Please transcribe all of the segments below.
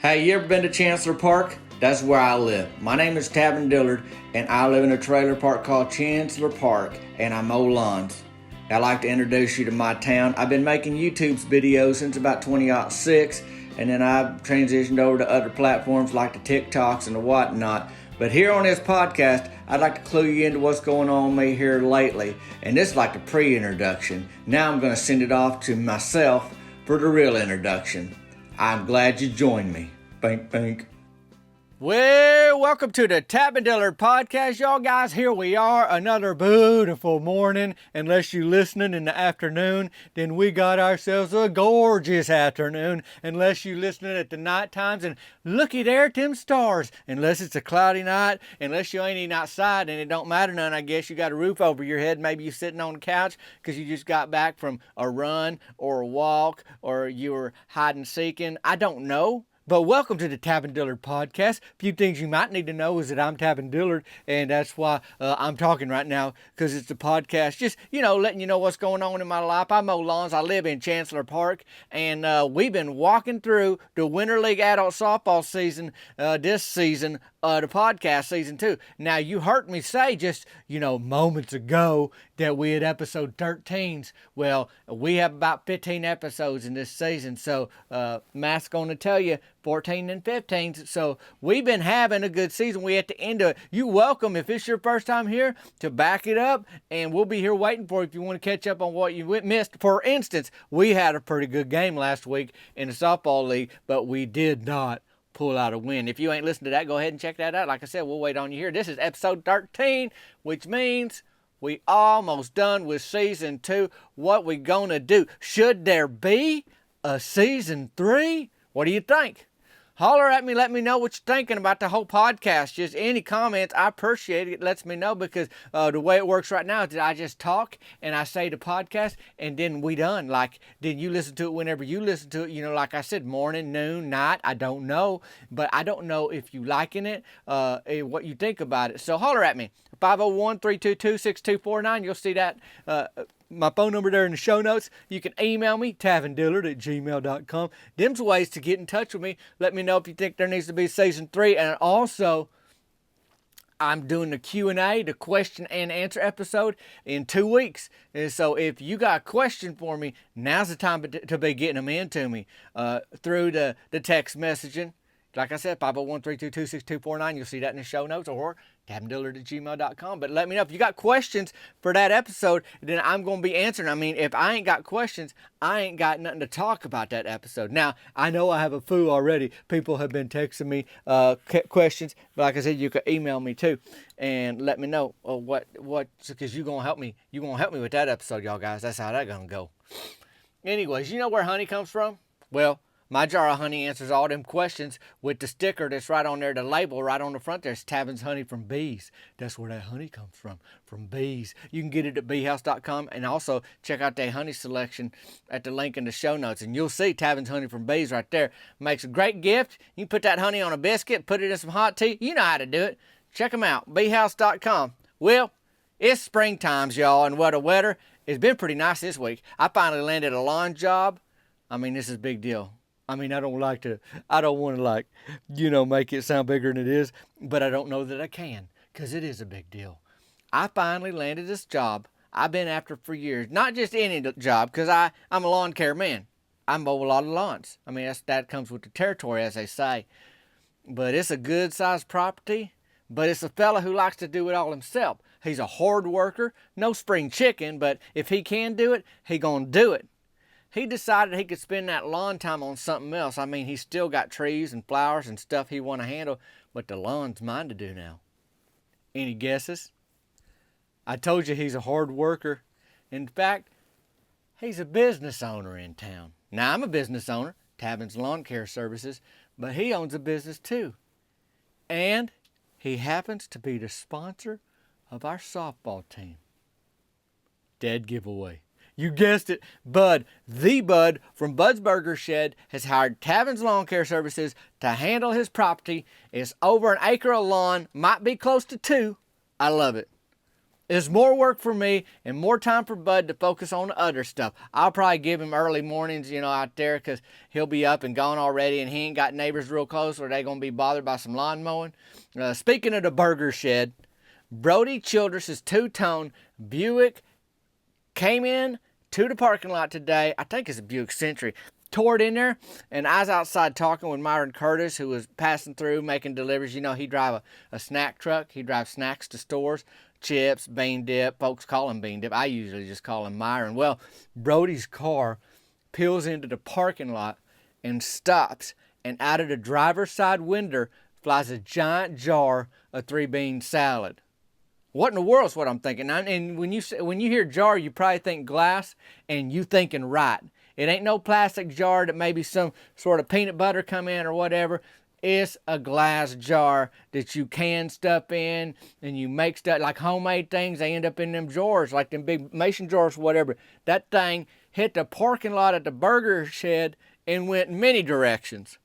Hey, you ever been to Chancellor Park? That's where I live. My name is Tavin Dillard, and I live in a trailer park called Chancellor Park, and I mow lawns. I'd like to introduce you to my town. I've been making YouTube videos since about 2006, and then I've transitioned over to other platforms like the TikToks and the whatnot. But here on this podcast, I'd like to clue you into what's going on with me here lately. And this is like the pre-introduction. Now I'm going to send it off to myself for the real introduction. I'm glad you joined me. Bink, bink. Well, welcome to the Tavin Dillard podcast, y'all guys. Here we are, another beautiful morning. Unless you're listening in the afternoon, then we got ourselves a gorgeous afternoon. Unless you're listening at the night times, and looky there at them stars. Unless it's a cloudy night, unless you ain't even outside, and it don't matter none, I guess you got a roof over your head. Maybe you're sitting on the couch because you just got back from a run or a walk, or you were hide and seeking. I don't know. But welcome to the Tavin Dillard podcast. A few things you might need to know is that I'm Tavin Dillard, and that's why I'm talking right now, because it's a podcast. Just, letting you know what's going on in my life. I mow lawns. I live in Chancellor Park, and we've been walking through the Winter League adult softball season this season, the podcast season 2. Now, you heard me say just, moments ago that we had episode 13s. Well, we have about 15 episodes in this season, so Matt's going to tell you 14 and 15. So we've been having a good season. We at the end of it. You're welcome, if it's your first time here, to back it up, and we'll be here waiting for you if you want to catch up on what you missed. For instance, we had a pretty good game last week in the softball league, but we did not pull out a win. If you ain't listened to that, go ahead and check that out. Like I said, we'll wait on you here. This is episode 13, which means we almost done with season 2. What we gonna do? Should there be a season 3? What do you think? Holler at me, let me know what you're thinking about the whole podcast. Just any comments, I appreciate it. It lets me know, because the way it works right now is that I just talk and I say the podcast, and then we done. Then you listen to it whenever you listen to it. Like I said, morning, noon, night, I don't know. But I don't know if you liking it, what you think about it. So holler at me, 501-322-6249. You'll see that my phone number there in the show notes. You can email me, tavindillard@gmail.com. Them's ways to get in touch with me. Let me know if you think there needs to be season 3. And also, I'm doing the Q&A, the question and answer episode, in 2 weeks. And so if you got a question for me, now's the time to be getting them into me through the text messaging. Like I said, 501-322-6249. You'll see that in the show notes, or tavindillard@gmail.com. But let me know if you got questions for that episode, then I'm going to be answering. I mean, if I ain't got questions, I ain't got nothing to talk about that episode. Now, I know I have a few already. People have been texting me questions. But like I said, you can email me too and let me know what, because you're going to help me. You're going to help me with that episode, y'all guys. That's how that's going to go. Anyways, you know where honey comes from? Well, my jar of honey answers all them questions with the sticker that's right on there, the label right on the front there. It's Tavin's honey from bees. That's where that honey comes from bees. You can get it at beehouse.com, and also check out their honey selection at the link in the show notes. And you'll see Tavin's honey from bees right there. Makes a great gift. You can put that honey on a biscuit, put it in some hot tea. You know how to do it. Check them out, beehouse.com. Well, it's springtimes, y'all, and weather. It's been pretty nice this week. I finally landed a lawn job. I mean, this is a big deal. I mean, I don't want to make it sound bigger than it is, but I don't know that I can, because it is a big deal. I finally landed this job I've been after for years. Not just any job, because I'm a lawn care man. I mow a lot of lawns. I mean, that comes with the territory, as they say. But it's a good-sized property, but it's a fella who likes to do it all himself. He's a hard worker, no spring chicken, but if he can do it, he gonna do it. He decided he could spend that lawn time on something else. I mean, he's still got trees and flowers and stuff he want to handle, but the lawn's mine to do now. Any guesses? I told you he's a hard worker. In fact, he's a business owner in town. Now, I'm a business owner, Tavin's Lawn Care Services, but he owns a business too. And he happens to be the sponsor of our softball team. Dead giveaway. You guessed it, Bud. The Bud from Bud's Burger Shed has hired Tavin's Lawn Care Services to handle his property. It's over an acre of lawn, might be close to 2. I love it. It's more work for me and more time for Bud to focus on the other stuff. I'll probably give him early mornings, out there because he'll be up and gone already and he ain't got neighbors real close or they going to be bothered by some lawn mowing. Speaking of the burger shed, Brody Childress' two-tone Buick came in to the parking lot today. I think it's a Buick Century. Tore it in there, and I was outside talking with Myron Curtis, who was passing through making deliveries. He drive a snack truck. He drives snacks to stores, chips, bean dip. Folks call him bean dip. I usually just call him Myron. Well, Brody's car peels into the parking lot and stops, and out of the driver's side window flies a giant jar of 3-bean salad. What in the world is what I'm thinking? And when you hear jar, you probably think glass, and you thinking right. It ain't no plastic jar that maybe some sort of peanut butter come in or whatever. It's a glass jar that you can stuff in, and you make stuff like homemade things. They end up in them jars, like them big mason jars or whatever. That thing hit the parking lot at the burger shed and went many directions.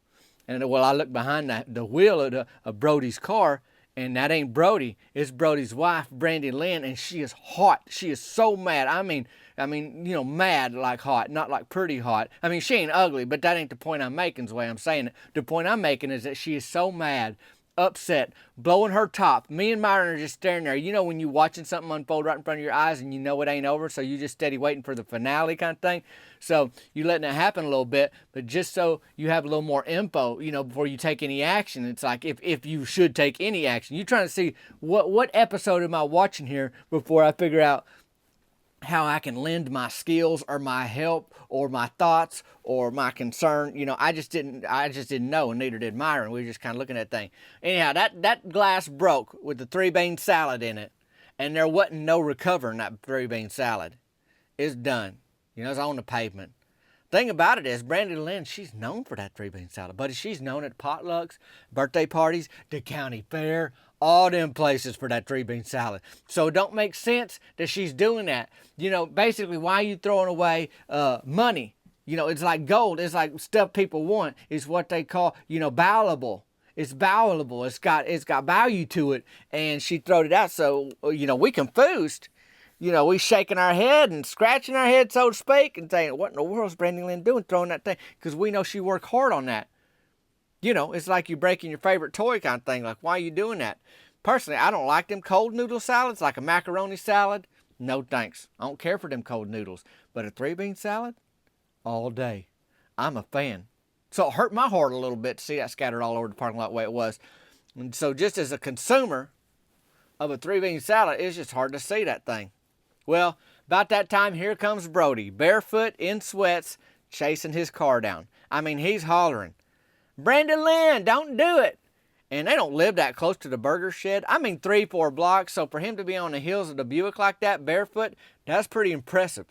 And well, I looked behind the wheel of Brody's car, and that ain't Brody. It's Brody's wife, Brandy Lynn, and she is hot. She is so mad. I mean, mad like hot, not like pretty hot. I mean, she ain't ugly, but that ain't the point I'm making, is the way I'm saying it. The point I'm making is that she is so mad, upset, blowing her top. Me and Myron are just staring there. When you're watching something unfold right in front of your eyes and you know it ain't over, so you just steady waiting for the finale kind of thing. So you letting it happen a little bit, but just so you have a little more info, before you take any action. It's like if you should take any action. You're trying to see what episode am I watching here before I figure out how I can lend my skills or my help or my thoughts or my concern. I just didn't know, and neither did Myron. We were just kind of looking at that thing. Anyhow, that glass broke with the 3-bean salad in it, and there wasn't no recovering that 3-bean salad. It's done. It's on the pavement. Thing about it is, Brandy Lynn, she's known for that 3-bean salad, buddy. She's known at potlucks, birthday parties, the county fair, all them places for that 3-bean salad. So it don't make sense that she's doing that. Basically, why are you throwing away money? It's like gold. It's like stuff people want. It's what they call, valuable. It's valuable. It's got value to it. And she throwed it out. So, we confused. We shaking our head and scratching our head, so to speak, and saying, what in the world is Brandy Lynn doing throwing that thing? Because we know she worked hard on that. It's like you breaking your favorite toy kind of thing. Like, why are you doing that? Personally, I don't like them cold noodle salads, like a macaroni salad. No thanks. I don't care for them cold noodles. But a 3-bean salad? All day. I'm a fan. So it hurt my heart a little bit to see that scattered all over the parking lot the way it was. And so just as a consumer of a 3-bean salad, it's just hard to see that thing. Well, about that time, here comes Brody, barefoot, in sweats, chasing his car down. I mean, he's hollering, Brandy Lynn, don't do it. And they don't live that close to the burger shed. I mean, 3-4 blocks. So for him to be on the heels of the Buick like that, barefoot, that's pretty impressive.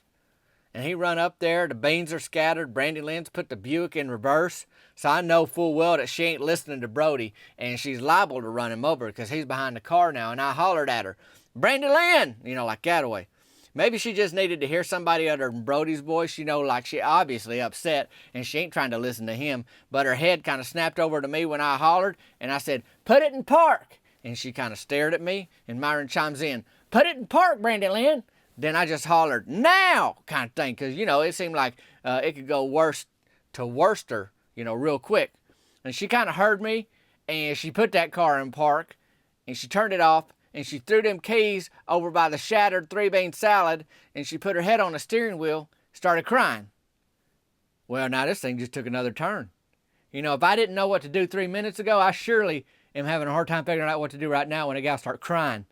And he run up there. The beans are scattered. Brandy Lynn's put the Buick in reverse. So I know full well that she ain't listening to Brody. And she's liable to run him over because he's behind the car now. And I hollered at her, Brandy Lynn, like that way. Maybe she just needed to hear somebody other than Brody's voice, like she obviously upset and she ain't trying to listen to him. But her head kind of snapped over to me when I hollered and I said, put it in park. And she kind of stared at me and Myron chimes in, put it in park, Brandy Lynn. Then I just hollered, now, kind of thing. Because, it seemed like it could go worse to worster, real quick. And she kind of heard me and she put that car in park and she turned it off. And she threw them keys over by the shattered 3-bean salad, and she put her head on the steering wheel, started crying. Well, now this thing just took another turn. If I didn't know what to do 3 minutes ago, I surely am having a hard time figuring out what to do right now when a gal starts crying.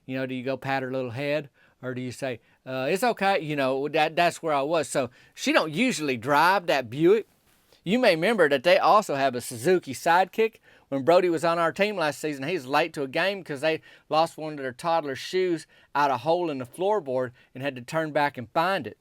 Do you go pat her little head, or do you say, it's okay? That's where I was. So she don't usually drive that Buick. You may remember that they also have a Suzuki Sidekick. When Brody was on our team last season, he was late to a game because they lost one of their toddler's shoes out a hole in the floorboard and had to turn back and find it.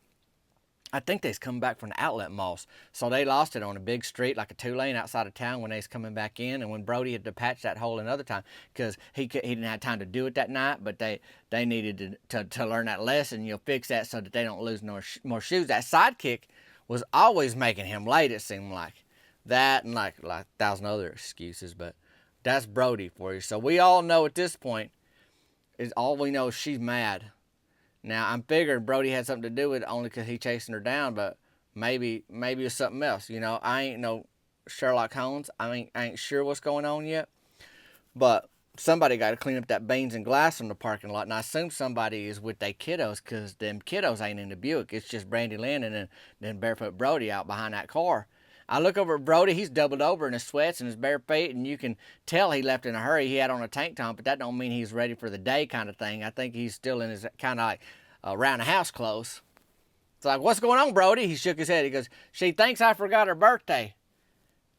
I think they was coming back from the outlet malls. So they lost it on a big street, like a 2-lane outside of town when they was coming back in. And when Brody had to patch that hole another time because he didn't have time to do it that night, but they needed to learn that lesson, fix that so that they don't lose more shoes. That Sidekick was always making him late, it seemed like. That and like 1,000 other excuses, but that's Brody for you. So we all know at this point is all we know is she's mad. Now, I'm figuring Brody had something to do with it only because he's chasing her down, but maybe it's something else. I ain't no Sherlock Holmes. I ain't sure what's going on yet. But somebody got to clean up that beans and glass from the parking lot. And I assume somebody is with their kiddos because them kiddos ain't in the Buick. It's just Brandy Lynn and then Barefoot Brody out behind that car. I look over at Brody. He's doubled over in his sweats and his bare feet, and you can tell he left in a hurry. He had on a tank top, but that don't mean he's ready for the day kind of thing. I think he's still in his kind of like around the house clothes. It's like, what's going on, Brody? He shook his head. He goes, she thinks I forgot her birthday.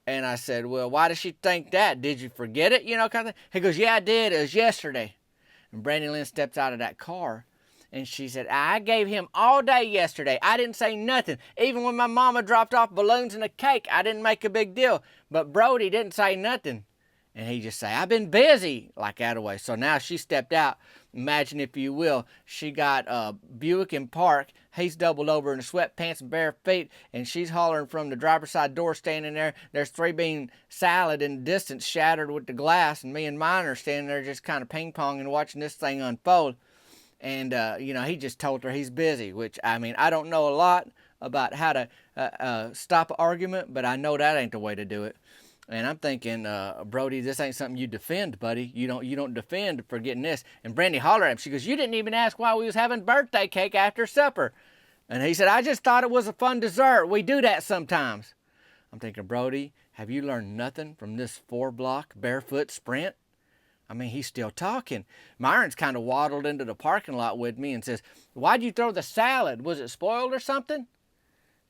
And I said, well, why does she think that? Did you forget it? Kind of thing. He goes, yeah, I did. It was yesterday. And Brandy Lynn steps out of that car. And she said, I gave him all day yesterday. I didn't say nothing. Even when my mama dropped off balloons and a cake, I didn't make a big deal. But Brody didn't say nothing. And he just say, I've been busy, like that away. So now she stepped out. Imagine, if you will, she got Buick in park. He's doubled over in the sweatpants and bare feet. And she's hollering from the driver's side door standing there. There's 3-bean salad in the distance shattered with the glass. And me and mine are standing there just kind of ping-ponging watching this thing unfold. And, he just told her he's busy, which, I don't know a lot about how to stop an argument, but I know that ain't the way to do it. And I'm thinking, Brody, this ain't something you defend, buddy. You don't defend for getting this. And Brandy hollered at him. She goes, you didn't even ask why we was having birthday cake after supper. And he said, I just thought it was a fun dessert. We do that sometimes. I'm thinking, Brody, have you learned nothing from this 4-block barefoot sprint? He's still talking. Myron's kind of waddled into the parking lot with me and says, why'd you throw the salad? Was it spoiled or something?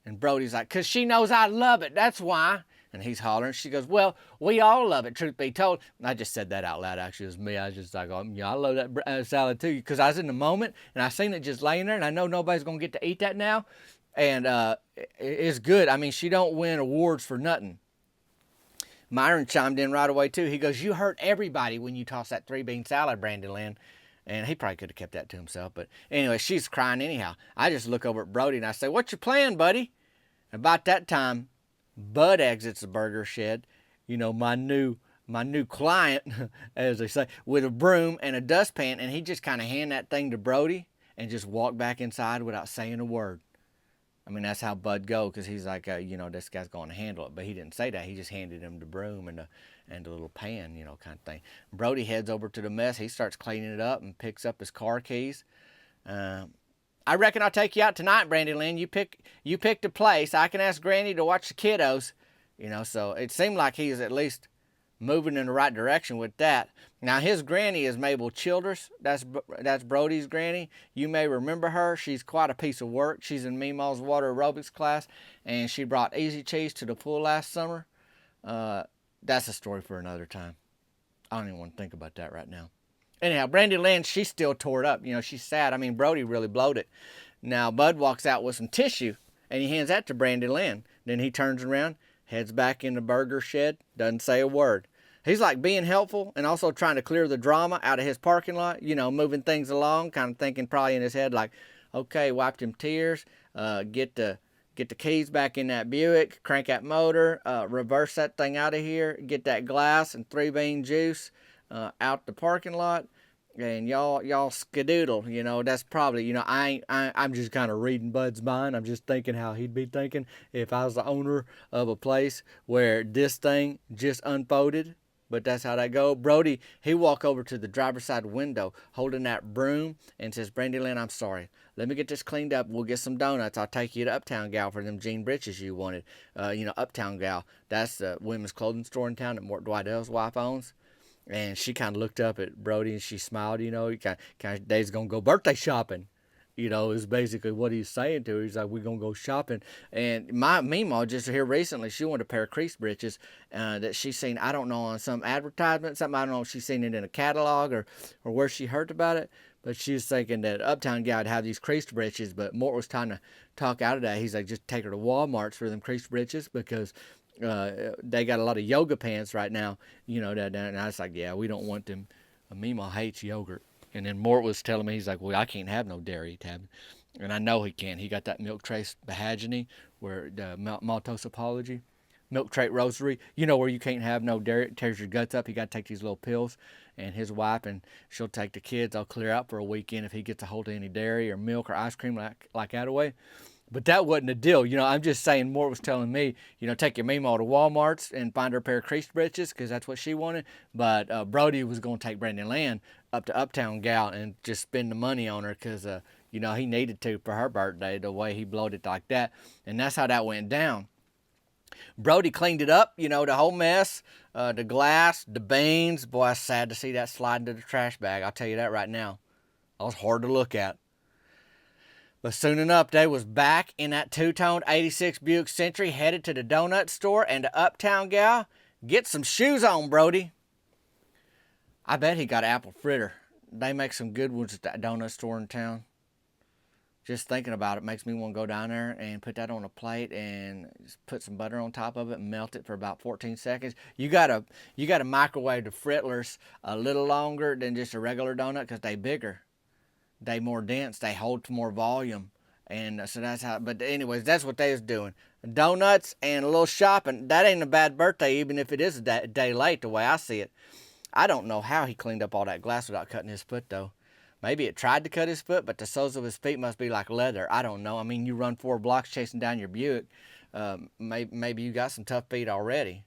And Brody's like, 'cause she knows I love it. That's why. And he's hollering. She goes, well, we all love it, truth be told. And I just said that out loud. Actually, it was me. I was just like, oh, yeah, I love that salad too. Because I was in the moment and I seen it just laying there. And I know nobody's going to get to eat that now. And it's good. She don't win awards for nothing. Myron chimed in right away, too. He goes, you hurt everybody when you toss that 3-bean salad, Brandy Lynn. And he probably could have kept that to himself. But anyway, she's crying anyhow. I just look over at Brody and I say, what's your plan, buddy? And about that time, Bud exits the burger shed. My new client, as they say, with a broom and a dustpan. And he just kind of hand that thing to Brody and just walk back inside without saying a word. That's how Bud go, because he's like, this guy's going to handle it. But he didn't say that. He just handed him the broom and the little pan, kind of thing. Brody heads over to the mess. He starts cleaning it up and picks up his car keys. I reckon I'll take you out tonight, Brandy Lynn. You picked a place. I can ask Granny to watch the kiddos. So it seemed like he was at least moving in the right direction with that. Now, his granny is Mabel Childers. That's Brody's granny. You may remember her. She's quite a piece of work. She's in Meemaw's water aerobics class, and she brought Easy Cheese to the pool last summer. That's a story for another time. I don't even want to think about that right now. Anyhow, Brandy Lynn, she's still tore up. She's sad. Brody really blowed it. Now, Bud walks out with some tissue, and he hands that to Brandy Lynn. Then he turns around, heads back in the burger shed, doesn't say a word. He's like being helpful and also trying to clear the drama out of his parking lot, moving things along, kind of thinking probably in his head like, okay, wipe them tears, get the keys back in that Buick, crank that motor, reverse that thing out of here, get that glass and 3-bean juice out the parking lot, and y'all skedoodle. That's probably, I'm just kind of reading Bud's mind. I'm just thinking how he'd be thinking if I was the owner of a place where this thing just unfolded. But that's how that go. Brody, he walk over to the driver's side window holding that broom and says, Brandy Lynn, I'm sorry. Let me get this cleaned up. We'll get some donuts. I'll take you to Uptown Gal for them jean breeches you wanted. Uptown Gal, that's the women's clothing store in town that Mort Dwight's wife owns. And she kind of looked up at Brody and she smiled, kind of, Dave's going to go birthday shopping. Is basically what he's saying to her. He's like, we're going to go shopping. And my Meemaw just here recently, she wanted a pair of crease breeches that she's seen, I don't know, on some advertisement, something, I don't know if she's seen it in a catalog or where she heard about it. But she was thinking that Uptown guy would have these crease breeches, but Mort was trying to talk out of that. He's like, just take her to Walmart's for them crease breeches because they got a lot of yoga pants right now, and I was like, yeah, we don't want them. Meemaw hates yogurt. And then Mort was telling me, he's like, well, I can't have no dairy, Tab. And I know he can. He got that milk trace behagony, where the maltose apology. milk trait rosary, you know, where you can't have no dairy, it tears your guts up. You got to take these little pills. And his wife, and she'll take the kids. They'll clear out for a weekend if he gets a hold of any dairy or milk or ice cream like that away. But that wasn't the deal. You know, I'm just saying, Mort was telling me, you know, take your Meemaw to Walmart's and find her a pair of creased britches because that's what she wanted. But Brody was going to take Brandon Land up to Uptown Gal and just spend the money on her because, you know, he needed to for her birthday, the way he blowed it like that. And that's how that went down. Brody cleaned it up, you know, the whole mess, the glass, the beans. Boy, it's sad to see that slide into the trash bag. I'll tell you that right now. That was hard to look at. But soon enough, they was back in that two-toned 86 Buick Century, headed to the donut store and the Uptown Gal. Get some shoes on, Brody. I bet he got apple fritter. They make some good ones at that donut store in town. Just thinking about it makes me want to go down there and put that on a plate and just put some butter on top of it and melt it for about 14 seconds. You gotta microwave the Frittlers a little longer than just a regular donut because they bigger. They more dense, they hold more volume. And so that's how, but anyways, that's what they was doing. Donuts and a little shopping. That ain't a bad birthday, even if it is a day late, the way I see it. I don't know how he cleaned up all that glass without cutting his foot, though. Maybe it tried to cut his foot, but the soles of his feet must be like leather. I don't know. I mean, you run 4 blocks chasing down your Buick. Maybe you got some tough feet already.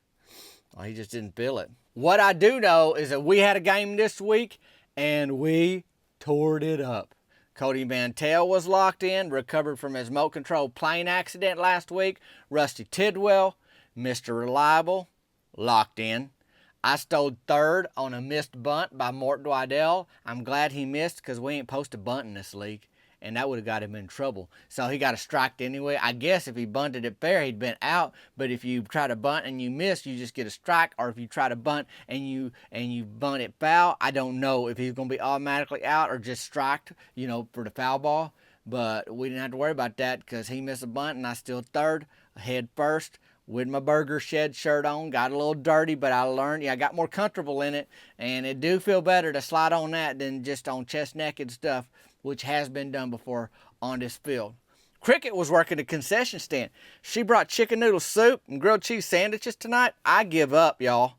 Well, he just didn't feel it. What I do know is that we had a game this week, and we tore it up. Cody Mantell was locked in, recovered from his remote control plane accident last week. Rusty Tidwell, Mr. Reliable, locked in. I stole third on a missed bunt by Mort Dwydell. I'm glad he missed because we ain't supposed to bunt in this league, and that would have got him in trouble. So he got a strike anyway. I guess if he bunted it fair, he'd been out. But if you try to bunt and you miss, you just get a strike. Or if you try to bunt and you bunt it foul, I don't know if he's going to be automatically out or just striked, you know, for the foul ball. But we didn't have to worry about that because he missed a bunt and I still third, head first. With my burger shed shirt on, got a little dirty, but I learned, I got more comfortable in it, and it do feel better to slide on that than just on chest naked stuff, which has been done before on this field. Cricket was working the concession stand. She brought chicken noodle soup and grilled cheese sandwiches tonight. I give up, y'all.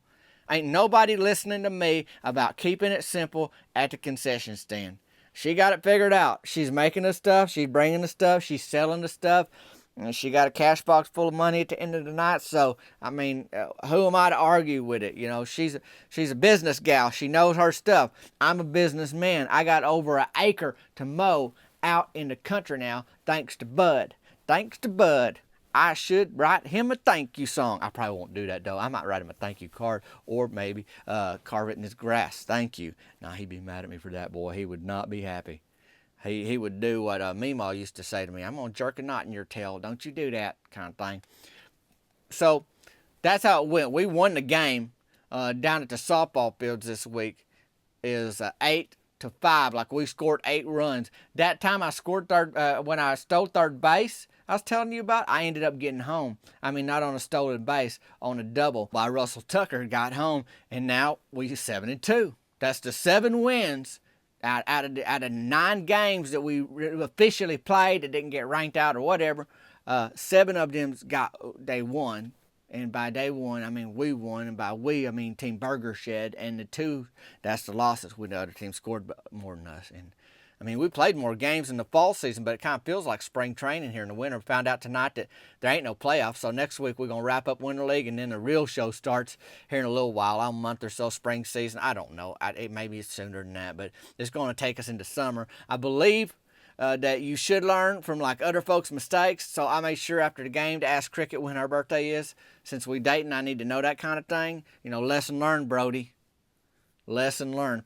Ain't nobody listening to me about keeping it simple at the concession stand. She got it figured out. She's making the stuff, she's bringing the stuff, she's selling the stuff. And she got a cash box full of money at the end of the night. So, I mean, who am I to argue with it? You know, she's a business gal. She knows her stuff. I'm a businessman. I got over an acre to mow out in the country now, thanks to Bud. Thanks to Bud. I should write him a thank you song. I probably won't do that, though. I might write him a thank you card or maybe carve it in his grass. Thank you. Now, he'd be mad at me for that, boy. He would not be happy. He would do what Meemaw used to say to me. I'm going to jerk a knot in your tail. Don't you do that kind of thing. So that's how it went. We won the game down at the softball fields this week. Is 8-5. Like we scored 8 runs. That time I scored third, when I stole third base, I was telling you about, I ended up getting home. I mean, not on a stolen base, on a double by Russell Tucker, got home. And now we're 7-2. That's the 7 wins. Out of 9 games that we officially played that didn't get ranked out or whatever, 7 of them they won. And by they won, I mean we won. And by we, I mean Team Burger Shed. And the 2, that's the losses when the other team scored more than us. And I mean, we played more games in the fall season, but it kind of feels like spring training here in the winter. Found out tonight that there ain't no playoffs. So next week we're going to wrap up Winter League, and then the real show starts here in a little while, a month or so, spring season. I don't know. Maybe it's sooner than that, but it's going to take us into summer. I believe that you should learn from like other folks' mistakes. So I made sure after the game to ask Cricket when her birthday is. Since we dating, I need to know that kind of thing. You know, lesson learned, Brody. Lesson learned.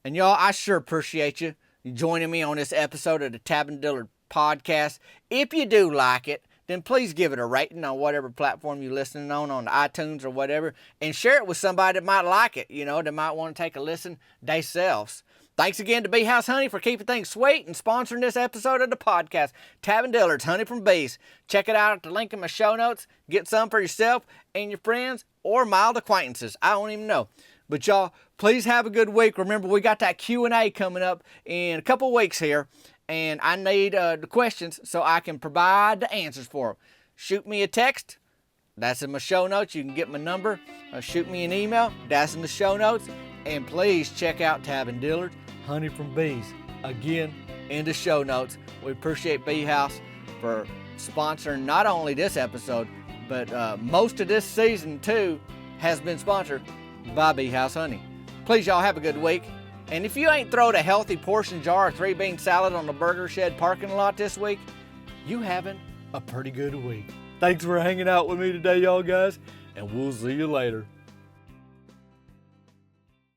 And y'all, I sure appreciate you joining me on this episode of the Tab Dillard podcast. If you do like it, then please give it a rating on whatever platform you're listening on the iTunes or whatever, and share it with somebody that might like it, you know, that might want to take a listen themselves. Thanks again to Bee House Honey for keeping things sweet and sponsoring this episode of the podcast. Tab Dillard's Honey from Bees. Check it out at the link in my show notes. Get some for yourself and your friends or mild acquaintances. I don't even know. But y'all, please have a good week. Remember, we got that Q&A coming up in a couple weeks here, and I need the questions so I can provide the answers for them. Shoot me a text, That's in my show notes. You can get my number. Shoot me an email. That's in the show notes. And please check out Tab and Dillard's Honey from Bees. Again, in the show notes. We appreciate Bee House for sponsoring not only this episode, but most of this season too has been sponsored by Bee House Honey. Please, y'all, have a good week. And if you ain't throwed a healthy portion jar of 3-bean salad on the Burger Shed parking lot this week, you having a pretty good week. Thanks for hanging out with me today, y'all guys, and we'll see you later.